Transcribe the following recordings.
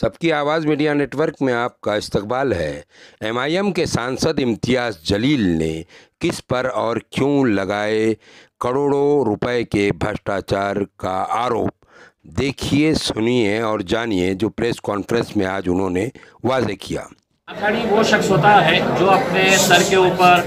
सबकी आवाज़ media network में आपका इस्तकबाल है। एमआईएम के सांसद इम्तियाज़ जलील ने किस पर और क्यों लगाए करोड़ों रुपए के भ्रष्टाचार का आरोप, देखिए, सुनिए और जानिए जो प्रेस कॉन्फ्रेंस में आज उन्होंने वाज़े किया। अखाड़ी वो शख्स होता है जो अपने सर के ऊपर,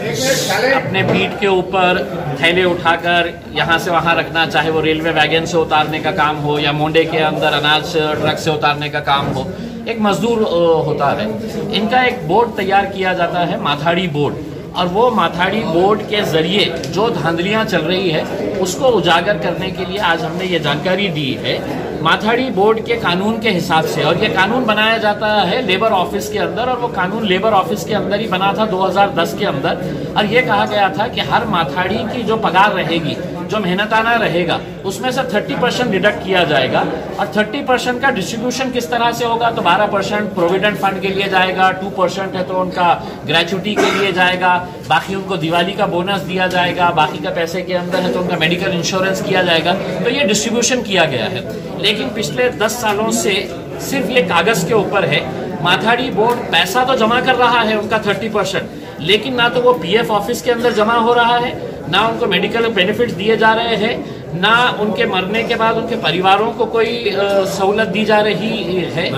अपने पीठ के ऊपर थैले उठाकर यहाँ से वहाँ रखना, चाहे वो रेलवे वैगन से उतारने का काम हो या मोंडे के अंदर अनाज ट्रक से उतारने का काम हो, एक मजदूर होता है। इनका एक बोर्ड तैयार किया जाता है, माथाड़ी बोर्ड, और वो माथाड़ी बोर्ड के जरिए जो धांधलियाँ चल रही है उसको उजागर करने के लिए आज हमने ये जानकारी दी है। माथाड़ी बोर्ड के कानून के हिसाब से, और ये कानून बनाया जाता है लेबर ऑफिस के अंदर, और वो कानून लेबर ऑफिस के अंदर ही बना था 2010 के अंदर। और ये कहा गया था कि हर माथाड़ी की जो पगार रहेगी, जो मेहनताना रहेगा, उसमें से 30% डिडक्ट किया जाएगा, और 30% का डिस्ट्रीब्यूशन किस तरह से होगा, तो 12% प्रोविडेंट फंड के लिए जाएगा, 2% है तो उनका ग्रेचुटी के लिए जाएगा, बाकी उनको दिवाली का बोनस दिया जाएगा, बाकी का पैसे के अंदर है तो उनका मेडिकल इंश्योरेंस किया जाएगा। तो ये डिस्ट्रीब्यूशन किया गया है। लेकिन पिछले 10 सालों से सिर्फ ये कागज के ऊपर है। माथाड़ी बोर्ड पैसा तो जमा कर रहा है उनका 30%, लेकिन ना तो वो पीएफ ऑफिस के अंदर जमा हो रहा है, ना उनको मेडिकल बेनिफिट्स दिए जा रहे हैं, ना उनके मरने के बाद उनके परिवारों को कोई सहूलत दी जा रही है,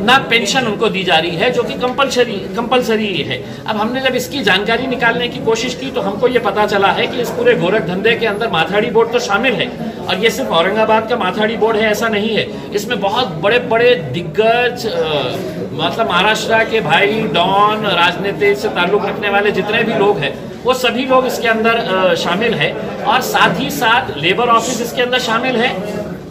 ना पेंशन उनको दी जा रही है, जो कि कंपलसरी है। अब हमने जब इसकी जानकारी निकालने की कोशिश की तो हमको ये पता चला है कि इस पूरे गोरख धंधे के अंदर माथाड़ी बोर्ड तो शामिल है, और ये सिर्फ औरंगाबाद का माथाड़ी बोर्ड है ऐसा नहीं है। इसमें बहुत बड़े बड़े दिग्गज, मतलब महाराष्ट्र के भाई डॉन, राजनीति से ताल्लुक रखने वाले जितने भी लोग हैं वो सभी लोग इसके अंदर शामिल है, और साथ ही साथ लेबर ऑफिस इसके अंदर शामिल है,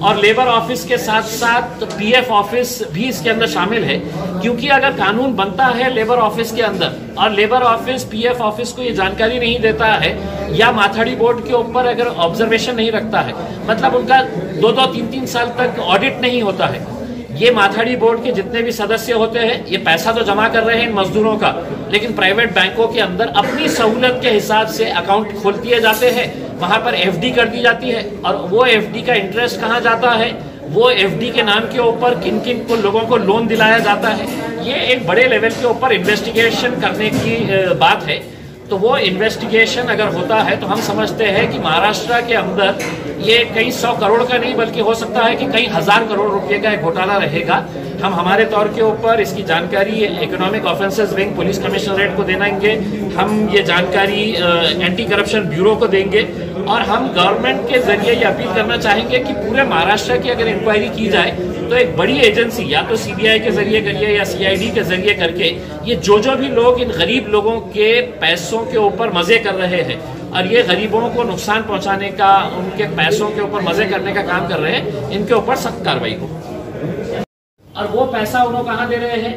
और लेबर ऑफिस के साथ साथ पीएफ ऑफिस भी इसके अंदर शामिल है। क्योंकि अगर कानून बनता है लेबर ऑफिस के अंदर और लेबर ऑफिस पीएफ ऑफिस को ये जानकारी नहीं देता है, या माथाड़ी बोर्ड के ऊपर अगर ऑब्जर्वेशन नहीं रखता है, मतलब उनका 2-2, 3-3 साल तक ऑडिट नहीं होता है, ये माथाड़ी बोर्ड के जितने भी सदस्य होते हैं ये पैसा तो जमा कर रहे हैं इन मजदूरों का, लेकिन प्राइवेट बैंकों के अंदर अपनी सहूलत के हिसाब से अकाउंट खोल दिए जाते हैं, वहां पर एफडी कर दी जाती है, और वो एफडी का इंटरेस्ट कहाँ जाता है, वो एफडी के नाम के ऊपर किन किन को लोगों को लोन दिलाया जाता है। ये एक बड़े लेवल के ऊपर इन्वेस्टिगेशन करने की बात है। तो वो इन्वेस्टिगेशन अगर होता है तो हम समझते हैं कि महाराष्ट्र के अंदर ये कई 100 करोड़ का नहीं बल्कि हो सकता है कि कई 1000 करोड़ रुपए का एक घोटाला रहेगा। हम हमारे तौर के ऊपर इसकी जानकारी economic offences wing police commissionerate को देंगे, हम ये जानकारी एंटी करप्शन ब्यूरो को देंगे, और हम गवर्नमेंट के जरिए ये अपील करना चाहेंगे कि पूरे महाराष्ट्र की अगर इंक्वायरी की जाए तो एक बड़ी एजेंसी, या तो सीबीआई के जरिए करिए या सीआईडी के जरिए करके, ये जो भी लोग इन गरीब लोगों के पैसों के ऊपर मजे कर रहे हैं और ये गरीबों को नुकसान पहुंचाने का, उनके पैसों के ऊपर मजे करने का काम कर रहे हैं, इनके ऊपर सख्त कार्रवाई हो। और वो पैसा उन्होंने कहाँ दे रहे हैं,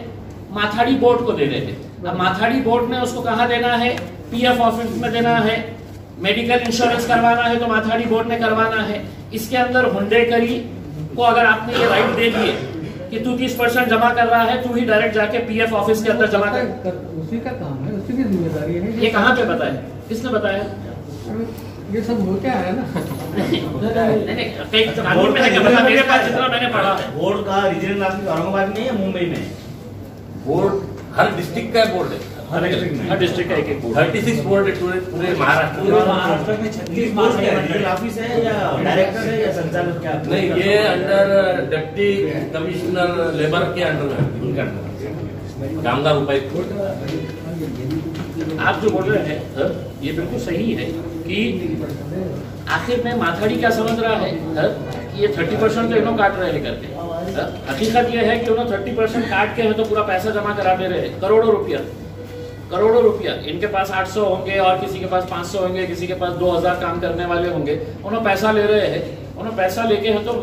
माथाड़ी बोर्ड को दे रहे हैं। अब माथाड़ी बोर्ड ने उसको कहाँ देना है, पीएफ ऑफिस में देना है, मेडिकल इंश्योरेंस करवाना है तो माथाड़ी बोर्ड ने करवाना है। इसके अंदर हुंडेकरी को अगर आपने ये राइट दे दिए कि तू 30% जमा कर रहा है, तू ही डायरेक्ट जाके पीएफ ऑफिस के अंदर जमा कर, उसी का काम है, उसकी भी जिम्मेदारी है। ये कहाँ पे बताया, किसने बताया? ये सब हो क्या है ना, नहीं, कानून में है क्या पता, मेरे पास जितना मैंने पढ़ा है। बोर्ड का रीजनल ऑफिस औरंगाबाद में है, मुंबई में? बोर्ड हर डिस्ट्रिक्ट का बोर्ड है, हर डिस्ट्रिक्ट का एक बोर्ड, 36 बोर्ड है पूरे महाराष्ट्र में। 36 बोर्ड है, रीजनल ऑफिस है या डायरेक्टर है या संचालक क्या? नहीं, ये अंडर डिप्टी कमिश्नर लेबर के अंडर है, उनके अंडर कामगार उपायुक्त। आप जो बोल रहे हैं ये बिल्कुल सही है कि आखिर में माथाड़ी क्या समझ रहा है कि ये 30% तो इन्हों काट रहे हैं करके। हकीकत ये है कि उन्होंने 30% काट के है तो पूरा पैसा जमा करा दे रहे हैं, करोड़ों रुपया। इनके पास 800 होंगे और किसी के पास 500 होंगे, किसी के पास 2000 काम करने वाले होंगे, उन्होंने पैसा ले रहे हैं, उन्होंने पैसा लेके है तो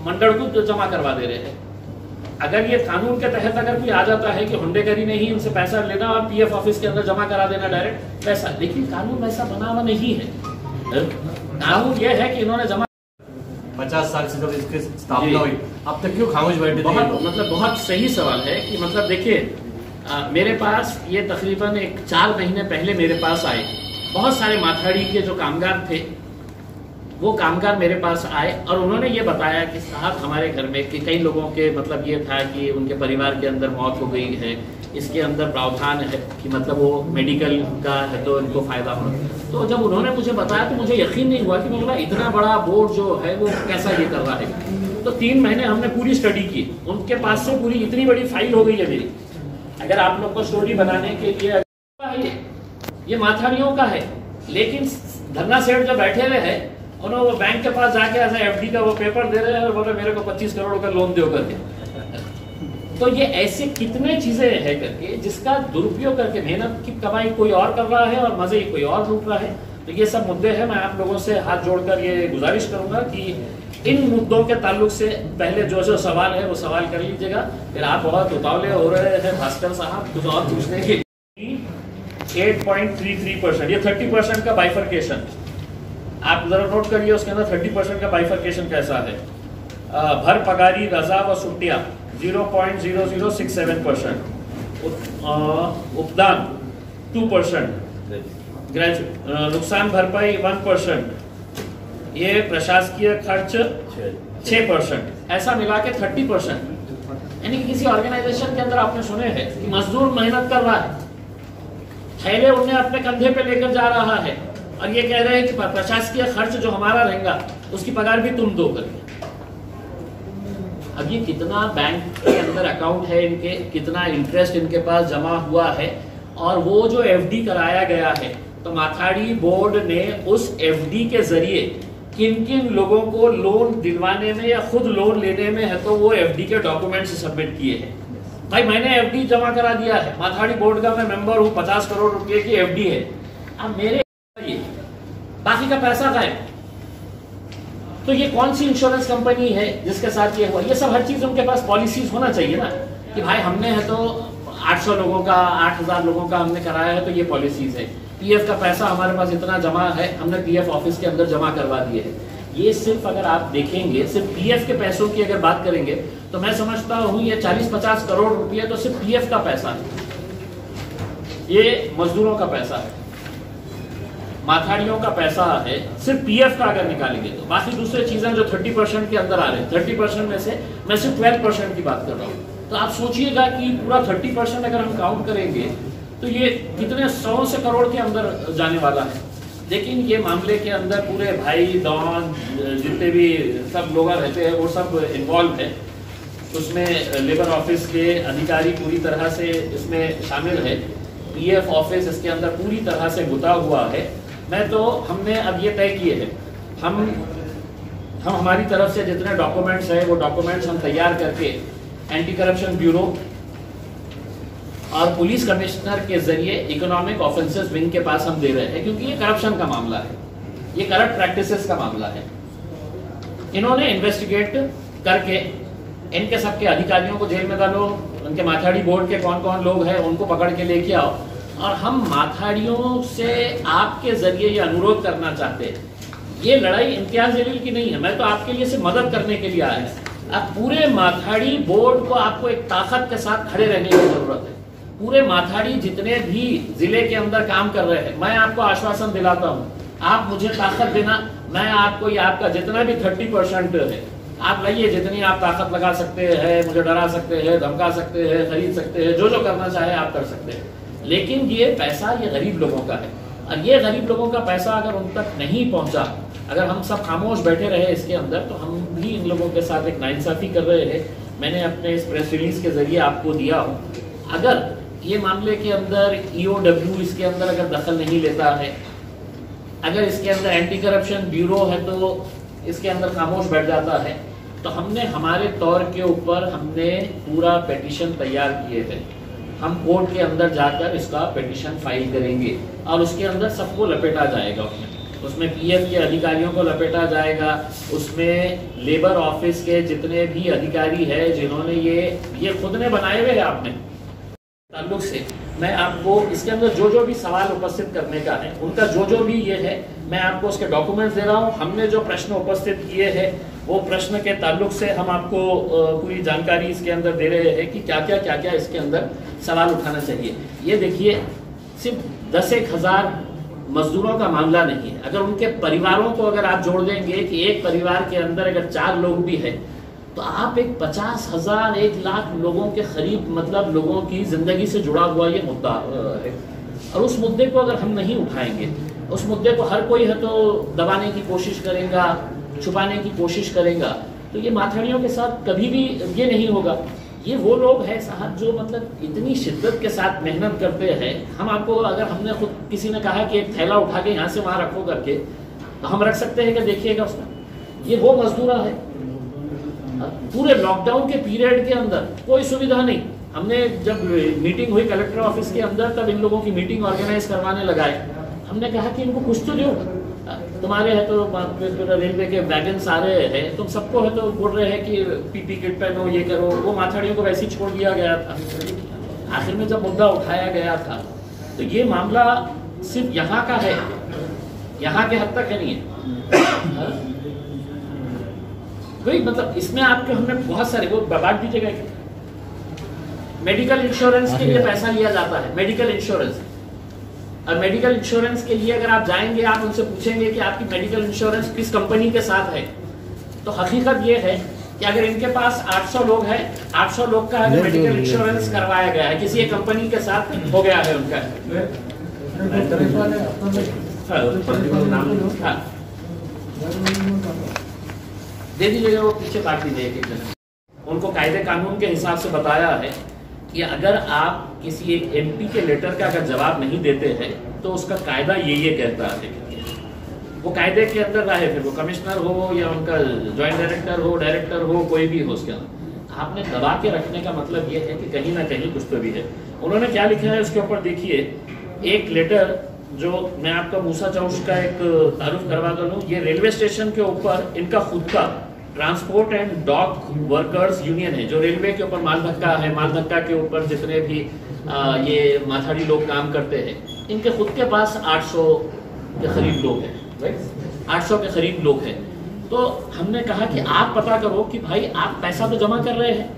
मंडल को जमा करवा दे रहे हैं। अगर ये कानून के तहत अगर कोई आ जाता है कि हुंडेकरी नहीं, इनसे पैसा लेना और पीएफ ऑफिस के अंदर जमा करा देना डायरेक्ट पैसा, लेकिन कानून वैसा बना हुआ नहीं है। कानून ये है कि इन्होंने जमा 50 साल से जब इसकी स्थापना हुई, अब तक क्यों खामोश बैठे? बहुत सही सवाल है कि मतलब देखिए, मेरे पास ये तकरीबन 4 महीने पहले मेरे पास आए बहुत सारे माथाड़ी के जो कामगार थे, वो कामगार मेरे पास आए और उन्होंने ये बताया कि साहब हमारे घर में कि कई लोगों के मतलब ये था कि उनके परिवार के अंदर मौत हो गई है, इसके अंदर प्रावधान है कि मतलब वो मेडिकल का है तो इनको फ़ायदा हो। तो जब उन्होंने मुझे बताया तो मुझे यकीन नहीं हुआ कि मतलब इतना बड़ा बोर्ड जो है वो कैसा ये कर रहा है। तो 3 महीने हमने पूरी स्टडी की, उनके पास से पूरी इतनी बड़ी फाइल हो गई है मेरी। अगर आप लोग को स्टोरी बनाने के लिए ये माथाड़ियों का है, लेकिन धरना सेठ जो बैठे हुए हैं उन्होंने वो बैंक के पास जाके ऐसा एफडी का वो पेपर दे रहे हैं और बोल रहे मेरे को 25 करोड़ का लोन दो करके। तो ये ऐसे कितने चीजें हैं करके जिसका दुरुपयोग करके मेहनत की कमाई कोई और कर रहा है और मजे कोई और लूट रहा है। तो ये सब मुद्दे हैं। मैं आप लोगों से हाथ जोड़कर ये गुजारिश करूंगा कि इन मुद्दों के ताल्लुक से पहले जो जो सवाल है वो सवाल कर लीजिएगा। फिर आप बहुत उतावले हो रहे हैं भास्कर साहब कुछ और पूछने के। 8.33%, ये 30% का बाइफर्केशन आप जरा नोट करिए। उसके अंदर 30% का बाइफर्केशन कैसा है। भर पगारी रजा व छुट्टियां 0.0067%, उपदान 2%, नुकसान भरपाई 1%, ये प्रशासकीय खर्च 6%, ऐसा मिला के 30%। यानी कि किसी ऑर्गेनाइजेशन के अंदर आपने सुने हैं कि मजदूर मेहनत कर रहा है, थैले उन्हें अपने कंधे पे लेकर जा रहा है और ये कह रहे हैं कि प्रशासकीय खर्च जो हमारा रहेगा उसकी पगार भी तुम दो करके। अब ये कितना बैंक के अंदर अकाउंट है इनके, कितना इंटरेस्ट इनके पास जमा हुआ है और वो जो एफडी कराया गया है तो माथाड़ी बोर्ड ने उस एफडी के जरिए किन किन लोगों को लोन दिलवाने में या खुद लोन लेने में है तो वो एफडी के डॉक्यूमेंट्स सबमिट किए हैं। भाई मैंने एफडी जमा करा दिया है, माथाड़ी बोर्ड का मैं मेंबर हूँ, 50 करोड़ रुपए की एफडी है। अब मेरे बाकी का पैसा गायब। तो ये कौन सी इंश्योरेंस कंपनी है जिसके साथ ये हुआ? ये सब हर चीज उनके पास पॉलिसीज होना चाहिए ना कि भाई हमने है तो 800 लोगों का 8000 लोगों का हमने कराया है तो ये पॉलिसीज है। पीएफ का पैसा हमारे पास इतना जमा है, हमने पीएफ ऑफिस के अंदर जमा करवा दिए है। ये सिर्फ अगर आप देखेंगे सिर्फ पीएफ के पैसों की अगर बात करेंगे तो मैं समझता हूँ ये 40-50 करोड़ रुपये तो सिर्फ पीएफ का पैसा है, ये मजदूरों का पैसा है, माथाड़ियों का पैसा है। सिर्फ पीएफ का अगर निकालेंगे तो बाकी दूसरी चीजें जो 30% के अंदर आ रहे हैं, 30% में से मैं सिर्फ 12% की बात कर रहा हूँ। तो आप सोचिएगा कि पूरा 30% अगर हम काउंट करेंगे तो ये कितने 100 से करोड़ के अंदर जाने वाला है। लेकिन ये मामले के अंदर पूरे भाई डॉन जितने भी सब लोग रहते हैं वो सब इन्वॉल्व है। उसमें लेबर ऑफिस के अधिकारी पूरी तरह से इसमें शामिल है, पीएफ ऑफिस इसके अंदर पूरी तरह से गुता हुआ है। मैं तो हमने अब ये तय किए हैं, हम हमारी तरफ से जितने डॉक्यूमेंट्स है वो डॉक्यूमेंट्स हम तैयार करके एंटी करप्शन ब्यूरो और पुलिस कमिश्नर के जरिए इकोनॉमिक ऑफेंसेस विंग के पास हम दे रहे हैं, क्योंकि ये करप्शन का मामला है, ये करप्ट प्रैक्टिसेस का मामला है। इन्होंने इन्वेस्टिगेट करके इनके सबके अधिकारियों को जेल में डालो, उनके माथाड़ी बोर्ड के कौन कौन लोग हैं उनको पकड़ के लेके आओ। और हम माथाड़ियों से आपके जरिए ये अनुरोध करना चाहते हैं, ये लड़ाई इम्तियाज जलील की नहीं है, मैं तो आपके लिए सिर्फ मदद करने के लिए आया है। अब पूरे माथाड़ी बोर्ड को आपको एक ताकत के साथ खड़े रहने की जरूरत है। पूरे माथाड़ी जितने भी जिले के अंदर काम कर रहे हैं, मैं आपको आश्वासन दिलाता हूँ, आप मुझे ताकत देना, मैं आपको ये आपका जितना भी 30% है आप लाइए, जितनी आप ताकत लगा सकते हैं, मुझे डरा सकते हैं, धमका सकते हैं, खरीद सकते हैं, जो जो करना चाहे आप कर सकते हैं। लेकिन ये पैसा ये गरीब लोगों का है और ये गरीब लोगों का पैसा अगर उन तक नहीं पहुंचा, अगर हम सब खामोश बैठे रहे इसके अंदर, तो हम भी इन लोगों के साथ एक नाइंसाफी कर रहे हैं। मैंने अपने इस प्रेस रिलीज के जरिए आपको दिया हूँ, अगर ये मामले के अंदर EOW इसके अंदर अगर दखल नहीं लेता है, अगर इसके अंदर एंटी करप्शन ब्यूरो है तो इसके अंदर खामोश बैठ जाता है, तो हमने हमारे तौर के ऊपर हमने पूरा पेटिशन तैयार किए थे। हम कोर्ट के अंदर जाकर इसका पेटिशन फाइल करेंगे और उसके अंदर सबको लपेटा जाएगा। उसमें पीएफ के अधिकारियों को लपेटा जाएगा, उसमें लेबर ऑफिस के जितने भी अधिकारी है जिन्होंने ये खुद ने बनाए हुए हैं आपने ताल्लुक से। मैं आपको इसके अंदर जो जो भी सवाल उपस्थित करने का है उनका जो जो भी ये है मैं आपको उसके डॉक्यूमेंट्स दे रहा हूँ। हमने जो प्रश्न उपस्थित किए हैं वो प्रश्न के ताल्लुक से हम आपको पूरी जानकारी इसके अंदर दे रहे हैं कि क्या क्या इसके अंदर सवाल उठाना चाहिए। ये देखिए, सिर्फ 10,000 मजदूरों का मामला नहीं है। अगर उनके परिवारों को अगर आप जोड़ देंगे कि एक परिवार के अंदर अगर 4 लोग भी है तो आप एक 50,000 1 लाख लोगों के करीब मतलब लोगों की जिंदगी से जुड़ा हुआ ये मुद्दा है। और उस मुद्दे को अगर हम नहीं उठाएंगे, उस मुद्दे को हर कोई है तो दबाने की कोशिश करेगा, छुपाने की कोशिश करेगा, तो ये माथाड़ियों के साथ कभी भी ये नहीं होगा। ये वो लोग हैं साहब जो मतलब इतनी शिद्दत के साथ मेहनत करते हैं। हम आपको अगर हमने खुद किसी ने कहा कि एक थैला उठा के यहाँ से वहाँ रखो करके, तो हम रख सकते हैं कि देखिएगा उसमें, ये वो मजदूरा है। पूरे लॉकडाउन के पीरियड के अंदर कोई सुविधा नहीं। हमने जब मीटिंग हुई कलेक्टर ऑफिस के अंदर तब इन लोगों की मीटिंग ऑर्गेनाइज करवाने लगाए। हमने कहा कि इनको कुछ तो दो, तुम्हारे है तो रेलवे के वैगन सारे हैं, तुम सबको है तो बोल रहे हैं कि पीपी किट पहनो, ये करो। वो माथाड़ियों को वैसे ही छोड़ दिया गया था। आखिर में जब मुद्दा उठाया गया था तो ये मामला सिर्फ यहाँ का है, यहाँ के हद तक है नहीं है। वही मतलब इसमें आपके हमने बहुत सारे वो बांट दीजिएगा। मेडिकल इंश्योरेंस के लिए पैसा लिया जाता है, मेडिकल इंश्योरेंस। और मेडिकल इंश्योरेंस के लिए अगर आप जाएंगे, आप उनसे पूछेंगे कि आपकी मेडिकल इंश्योरेंस किस कंपनी के साथ है, तो हकीकत ये है कि अगर इनके पास 800 लोग हैं, 800 लोग का अगर मेडिकल इंश्योरेंस करवाया गया है, किसी एक कंपनी के साथ हो गया है उनका, दे दीजिएगा, वो पीछे काट दीजिएगा। उनको कायदे कानून के हिसाब से बताया है कि अगर आप किसी एक एमपी के लेटर का अगर जवाब नहीं देते हैं तो उसका कायदा ये कहता है। वो कायदे के अंदर रहे, फिर वो कमिश्नर हो या उनका जॉइंट डायरेक्टर हो, कोई भी हो उसके अंदर, आपने दबा के रखने का मतलब ये है कि कहीं ना कहीं कुछ तो भी है। उन्होंने क्या लिखा है उसके ऊपर देखिए, एक लेटर जो मैं आपका मूसा चौश का एक तारुफ करवा दूं। ये रेलवे स्टेशन के ऊपर इनका खुद का transport and dock workers union है, जो रेलवे के ऊपर माल धक्का है, माल धक्का के ऊपर जितने भी ये माथाड़ी लोग काम करते हैं, इनके खुद के पास 800 के करीब लोग हैं, राइट, 800 के करीब लोग हैं। तो हमने कहा कि आप पता करो कि भाई आप पैसा तो जमा कर रहे हैं,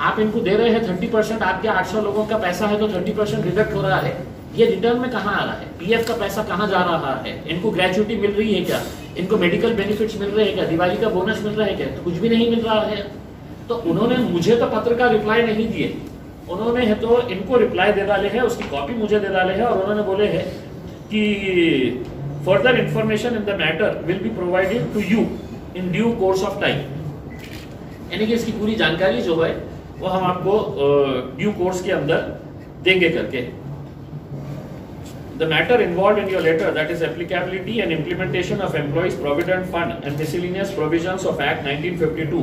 आप इनको दे रहे हैं 30%, आपके 800 लोगों का पैसा है तो 30% डिडक्ट हो रहा है, ये रिटर्न में कहाँ आ रहा है, पीएफ का पैसा कहाँ जा रहा है, इनको ग्रेजुटी मिल रही है क्या, इनको मेडिकल बेनिफिट्स मिल रहे हैं क्या, दिवाली का बोनस मिल रहा है क्या, तो कुछ भी नहीं मिल रहा है। तो उन्होंने मुझे तो पत्र का रिप्लाई नहीं दिए, उन्होंने है तो इनको रिप्लाई दे डाले है, उसकी कॉपी मुझे दे डाले है और उन्होंने बोले है कि further information in the matter will be provided to you in due course of time. यानी कि इसकी पूरी जानकारी जो है वो हम आपको ड्यू कोर्स के अंदर देंगे करके। The matter involved in your letter, that is applicability and implementation of Employees Provident Fund and miscellaneous provisions of Act 1952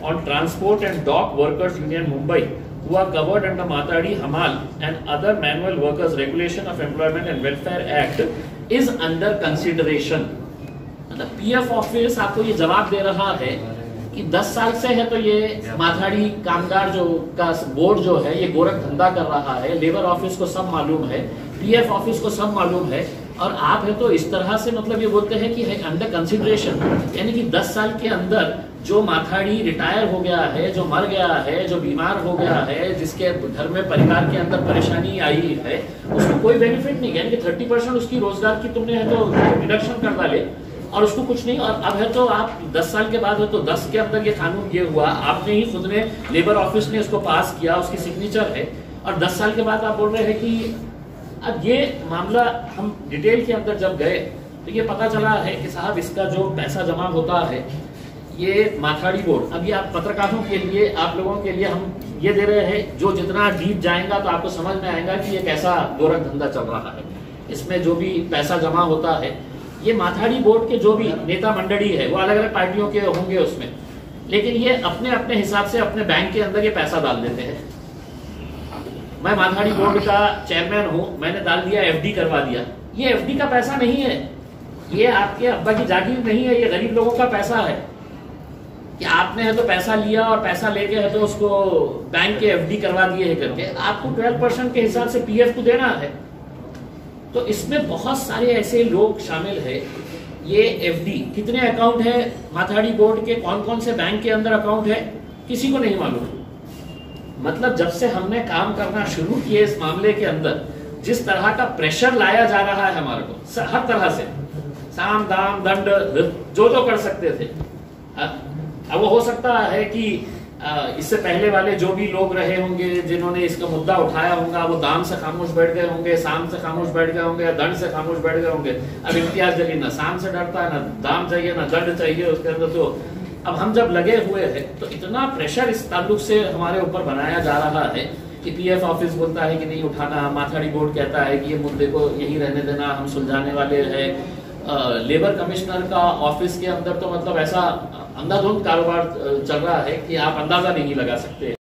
on Transport and Dock Workers Union Mumbai, who are covered under Matadi Hamal and other manual workers regulation of Employment and Welfare Act is under consideration. मतलब PF office आपको ये जवाब दे रहा है कि 10 साल से है तो ये माथाड़ी कामगार जो का बोर्ड जो है ये गोरख धंधा कर रहा है, लेबर ऑफिस को सब मालूम है, पीएफ ऑफिस को सब मालूम है, और आप है तो इस तरह से मतलब ये बोलते हैं कि है अंडर कंसिडरेशन। यानी कि 10 साल के अंदर जो माथाड़ी रिटायर हो गया है, जो मर गया है, जो बीमार हो गया है, जिसके घर में परिवार के अंदर परेशानी आई है, उसको कोई बेनिफिट नहीं। यानी कि 30% उसकी रोजगार की तुमने है तो रिडक्शन कर डाले और उसको कुछ नहीं। और अब है तो आप 10 साल के बाद है तो 10 के अंदर ये कानून ये हुआ, आपने ही खुद ने लेबर ऑफिस ने इसको पास किया, उसकी सिग्नेचर है, और 10 साल के बाद आप बोल रहे हैं कि अब ये मामला हम डिटेल के अंदर जब गए तो ये पता चला है कि साहब इसका जो पैसा जमा होता है ये माथाड़ी बोर्ड, अभी आप पत्रकारों के लिए, आप लोगों के लिए हम ये दे रहे हैं, जो जितना डीप जाएगा तो आपको समझ में आएगा कि ये कैसा गोरख धंधा चल रहा है। इसमें जो भी पैसा जमा होता है, ये माथाड़ी बोर्ड के जो भी नेता मंडली है वो अलग अलग पार्टियों के होंगे उसमें, लेकिन ये अपने अपने हिसाब से अपने बैंक के अंदर ये पैसा डाल देते हैं। मैं माथाड़ी बोर्ड का चेयरमैन हूं, मैंने डाल दिया, एफडी करवा दिया, ये एफडी का पैसा नहीं है, ये आपके अब्बा की जागीर नहीं है, ये गरीब लोगों का पैसा है कि आपने है तो पैसा लिया और पैसा लेके है तो उसको बैंक के एफडी करवा दिए है करके आपको 12% के हिसाब से पीएफ को देना है। तो इसमें बहुत सारे ऐसे लोग शामिल है। ये एफडी कितने अकाउंट है माथाड़ी बोर्ड के, कौन कौन से बैंक के अंदर अकाउंट है, किसी को नहीं मालूम। मतलब जब से हमने काम करना शुरू किए इस मामले के अंदर, जिस तरह का प्रेशर लाया जा रहा है हमारे को हर तरह से, साम दाम दंड जो जो कर सकते थे, अब वो हो सकता है कि इससे पहले वाले जो भी लोग रहे होंगे जिन्होंने इसका मुद्दा उठाया होगा, वो दाम से खामोश बैठ गए होंगे, साम से खामोश बैठ गए होंगे, या दंड से खामोश बैठ गए होंगे। अब इम्तियाज जलील ना साम से डरता है, ना दाम चाहिए, ना दंड चाहिए उसके अंदर। तो अब हम जब लगे हुए हैं तो इतना प्रेशर इस ताल्लुक से हमारे ऊपर बनाया जा रहा है कि पीएफ ऑफिस बोलता है कि नहीं उठाना, माथाड़ी बोर्ड कहता है कि ये मुद्दे को यही रहने देना, हम सुलझाने वाले हैं। लेबर कमिश्नर का ऑफिस के अंदर तो मतलब ऐसा अंधाधुंध कारोबार चल रहा है कि आप अंदाजा नहीं लगा सकते।